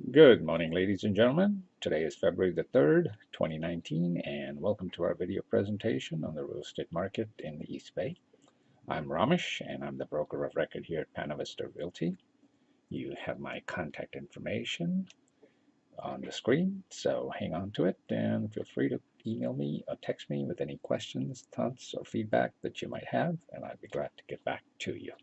Good morning, ladies and gentlemen. Today is February the 3rd, 2019, and welcome to our video presentation on the real estate market in the East Bay. I'm Ramesh, and I'm the broker of record here at Panavista Realty. You have my contact information on the screen, so hang on to it and feel free to email me or text me with any questions, thoughts, or feedback that you might have, and I'd be glad to get back to you.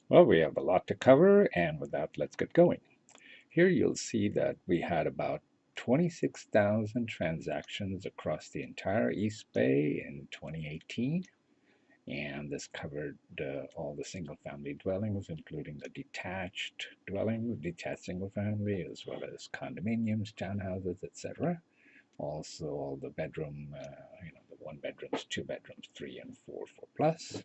Well, we have a lot to cover, and with that, let's get going. Here you'll see that we had about 26,000 transactions across the entire East Bay in 2018, and this covered all the single-family dwellings, including the detached dwellings, detached single-family, as well as condominiums, townhouses, etc. Also, all the bedroom, the one bedrooms, two bedrooms, three and four plus.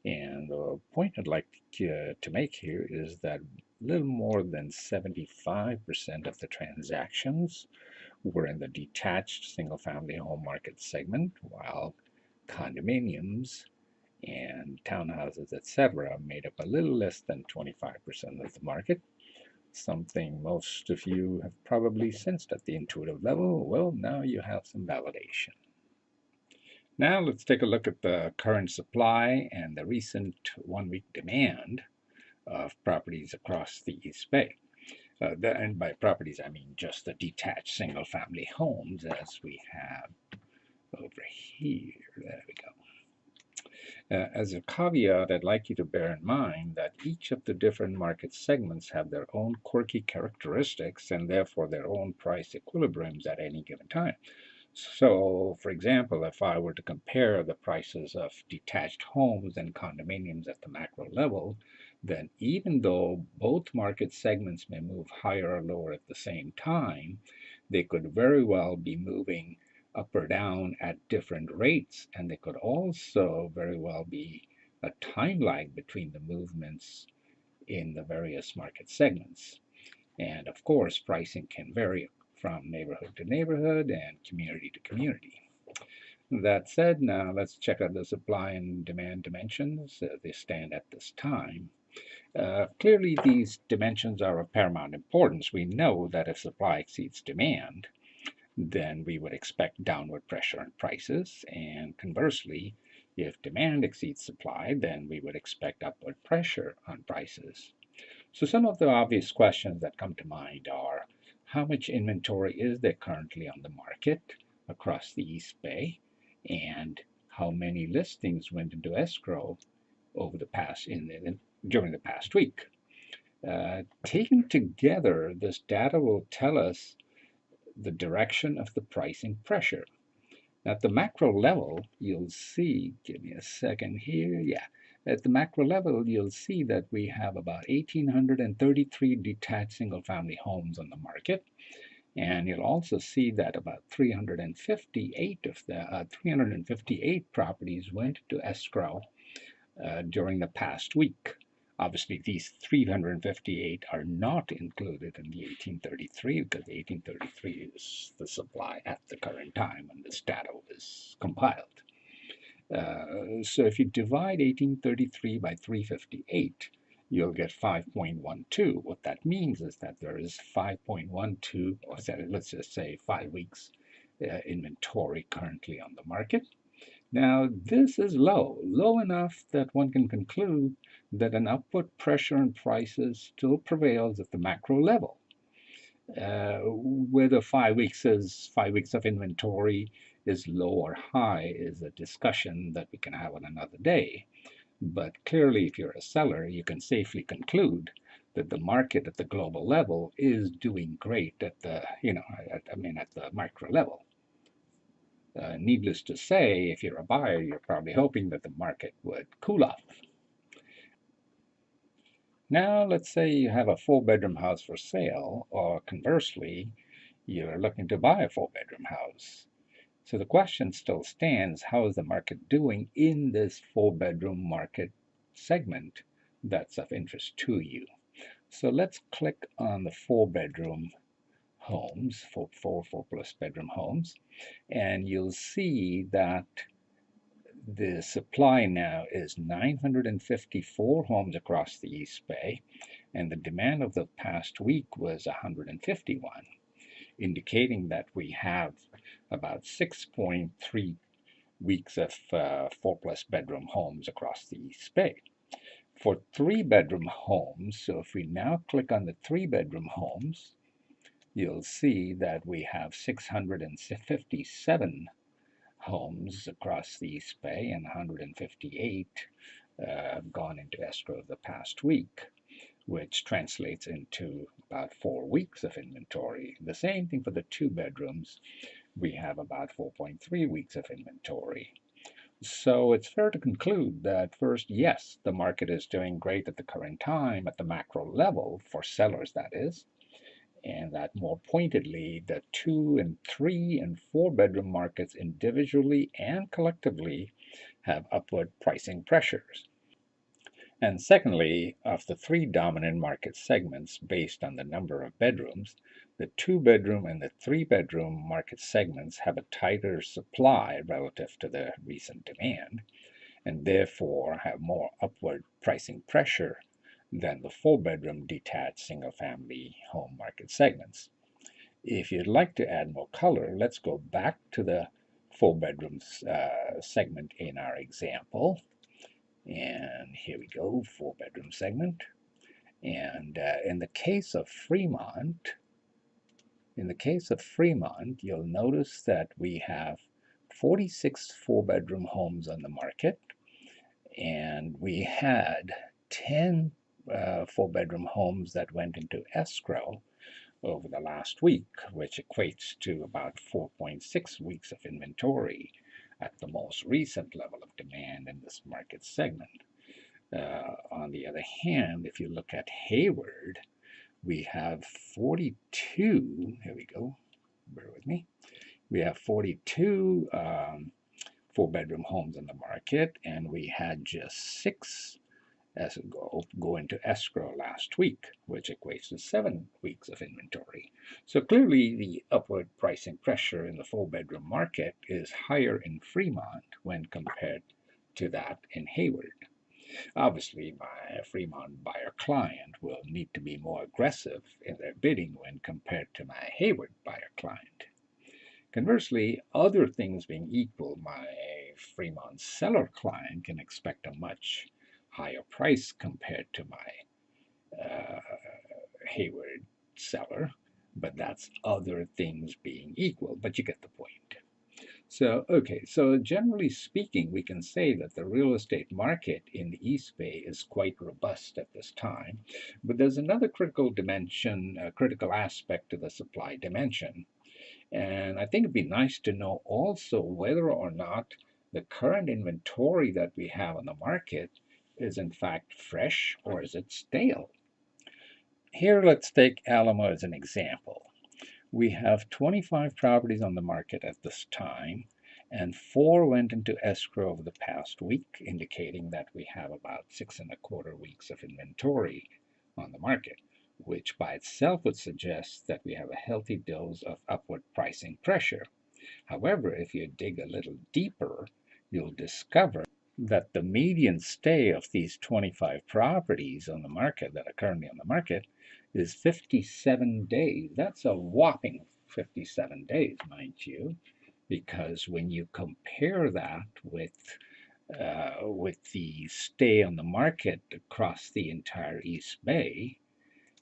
And the point I'd like to make here is that a little more than 75% of the transactions were in the detached single-family home market segment, while condominiums and townhouses, etc., made up a little less than 25% of the market. Something most of you have probably sensed at the intuitive level. Well, now you have some validation. Now let's take a look at the current supply and the recent one-week demand of properties across the East Bay. And by properties, I mean just the detached single-family homes as we have over here. There we go. As a caveat, I'd like you to bear in mind that each of the different market segments have their own quirky characteristics and therefore their own price equilibriums at any given time. So, for example, if I were to compare the prices of detached homes and condominiums at the macro level, then even though both market segments may move higher or lower at the same time, they could very well be moving up or down at different rates, and they could also very well be a time lag between the movements in the various market segments. And of course, pricing can vary from neighborhood to neighborhood and community to community. That said, now let's check out the supply and demand dimensions as they stand at this time. Clearly, these dimensions are of paramount importance. We know that if supply exceeds demand, then we would expect downward pressure on prices, and conversely, if demand exceeds supply, then we would expect upward pressure on prices. So some of the obvious questions that come to mind are, how much inventory is there currently on the market across the East Bay? And how many listings went into escrow over the past during the past week? Taken together, this data will tell us the direction of the pricing pressure. At the macro level, you'll see, give me a second here, yeah. At the macro level, you'll see that we have about 1,833 detached single-family homes on the market. And you'll also see that about 358 properties went to escrow during the past week. Obviously, these 358 are not included in the 1833 because the 1833 is the supply at the current time when this data was compiled. So if you divide 1833 by 358, you'll get 5.12. What that means is that there is 5.12, or let's just say 5 weeks inventory currently on the market. Now, this is low enough that one can conclude that an upward pressure on prices still prevails at the macro level. Whether 5 weeks is 5 weeks of inventory is low or high is a discussion that we can have on another day. But clearly, if you're a seller, you can safely conclude that the market at the global level is doing great at the, at the micro level. Needless to say, if you're a buyer, you're probably hoping that the market would cool off. Now, let's say you have a 4-bedroom house for sale, or conversely, you're looking to buy a 4-bedroom house. So the question still stands, how is the market doing in this 4-bedroom market segment that's of interest to you? So let's click on the 4-bedroom homes, four plus bedroom homes, and you'll see that the supply now is 954 homes across the East Bay, and the demand of the past week was 151, indicating that we have about 6.3 weeks of 4+ bedroom homes across the East Bay. For 3-bedroom homes, so if we now click on the 3-bedroom homes, you'll see that we have 657 homes across the East Bay, and 158 gone into escrow the past week, which translates into about 4 weeks of inventory. The same thing for the 2 bedrooms. We have about 4.3 weeks of inventory. So it's fair to conclude that first, yes, the market is doing great at the current time at the macro level, for sellers that is, and that more pointedly, the 2 and 3 and 4-bedroom markets individually and collectively have upward pricing pressures. And secondly, of the 3 dominant market segments based on the number of bedrooms, the 2-bedroom and the 3-bedroom market segments have a tighter supply relative to the recent demand, and therefore have more upward pricing pressure than the 4-bedroom detached single-family home market segments. If you'd like to add more color, let's go back to the 4-bedrooms segment in our example. And here we go, 4-bedroom segment. And in the case of Fremont, you'll notice that we have 46 4-bedroom homes on the market, and we had 10 4-bedroom homes that went into escrow over the last week, which equates to about 4.6 weeks of inventory at the most recent level of demand in this market segment. On the other hand, if you look at Hayward, we have 42, here we go, bear with me, we have 42 4-bedroom homes in the market, and we had just 6 as go into escrow last week, which equates to 7 weeks of inventory. So clearly the upward pricing pressure in the 4-bedroom market is higher in Fremont when compared to that in Hayward. Obviously, my Fremont buyer client will need to be more aggressive in their bidding when compared to my Hayward buyer client. Conversely, other things being equal, my Fremont seller client can expect a much higher price compared to my Hayward seller, but that's other things being equal, but you get the point. So, okay, so generally speaking, we can say that the real estate market in the East Bay is quite robust at this time, but there's another critical dimension, critical aspect to the supply dimension. And I think it'd be nice to know also whether or not the current inventory that we have on the market is in fact fresh or is it stale. Here, let's take Alamo as an example. We have 25 properties on the market at this time, and 4 went into escrow over the past week, indicating that we have about 6.25 weeks of inventory on the market, which by itself would suggest that we have a healthy dose of upward pricing pressure. However, if you dig a little deeper, you'll discover that the median stay of these 25 properties on the market that are currently on the market is 57 days. That's a whopping 57 days, mind you, because when you compare that with the stay on the market across the entire East Bay,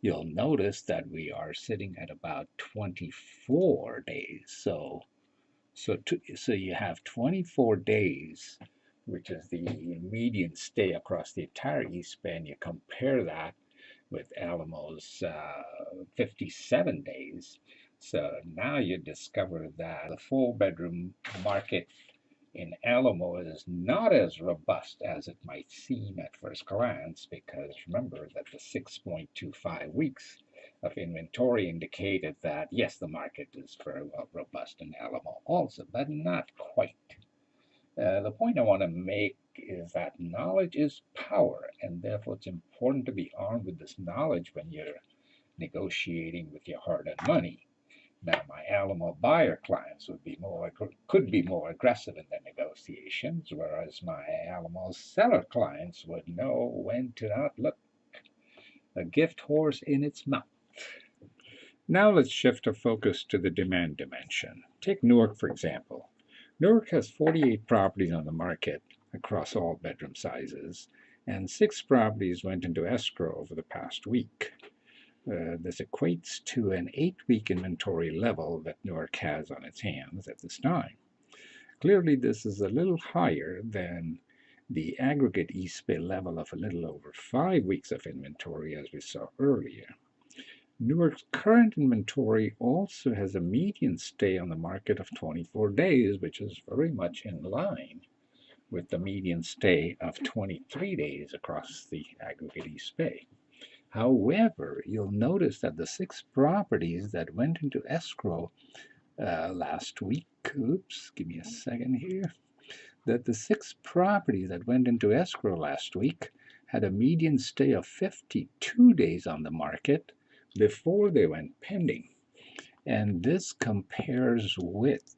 you'll notice that we are sitting at about 24 days. So you have 24 days, which is the median stay across the entire East Bay, and you compare that with Alamo's 57 days. So now you discover that the 4-bedroom market in Alamo is not as robust as it might seem at first glance, because remember that the 6.25 weeks of inventory indicated that yes, the market is very well robust in Alamo also, but not quite. The point I want to make is that knowledge is power, and therefore it's important to be armed with this knowledge when you're negotiating with your hard-earned money. Now, my Alamo buyer clients could be more aggressive in their negotiations, whereas my Alamo seller clients would know when to not look a gift horse in its mouth. Now let's shift our focus to the demand dimension. Take Newark, for example. Newark has 48 properties on the market across all bedroom sizes, and 6 properties went into escrow over the past week. This equates to an 8-week inventory level that Newark has on its hands at this time. Clearly, this is a little higher than the aggregate East Bay level of a little over 5 weeks of inventory, as we saw earlier. Newark's current inventory also has a median stay on the market of 24 days, which is very much in line with the median stay of 23 days across the aggregate East Bay. However, you'll notice that the 6 properties that went into escrow last week, give me a second here, that the 6 properties that went into escrow last week had a median stay of 52 days on the market before they went pending. And this compares with,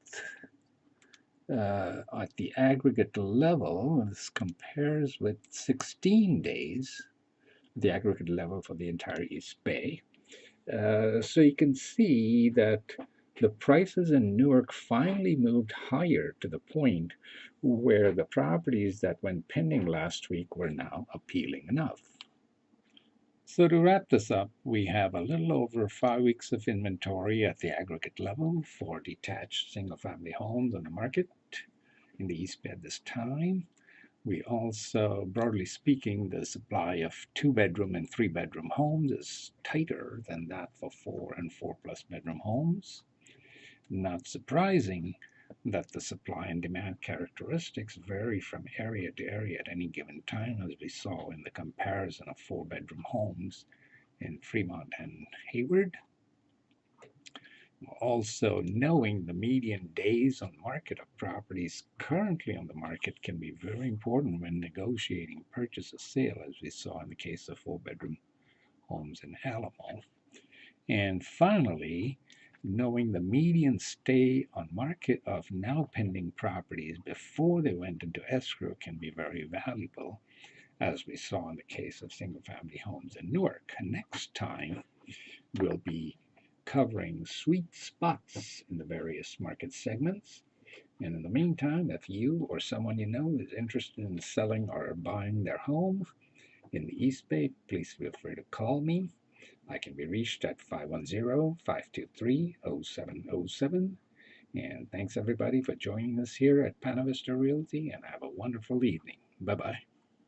at the aggregate level, this compares with 16 days, the aggregate level for the entire East Bay. So you can see that the prices in Newark finally moved higher to the point where the properties that went pending last week were now appealing enough. So to wrap this up, we have a little over 5 weeks of inventory at the aggregate level for detached single-family homes on the market in the East Bay at this time. We also, broadly speaking, the supply of 2-bedroom and 3-bedroom homes is tighter than that for 4 and 4+ bedroom homes. Not surprising that the supply and demand characteristics vary from area to area at any given time, as we saw in the comparison of 4-bedroom homes in Fremont and Hayward. Also, knowing the median days on market of properties currently on the market can be very important when negotiating purchase or sale, as we saw in the case of 4-bedroom homes in Alamo. And finally, knowing the median stay on market of now pending properties before they went into escrow can be very valuable, as we saw in the case of single-family homes in Newark. Next time, we'll be covering sweet spots in the various market segments. And in the meantime, if you or someone you know is interested in selling or buying their home in the East Bay, please feel free to call me. I can be reached at 510-523-0707. And thanks everybody for joining us here at Panavista Realty, and have a wonderful evening. Bye-bye.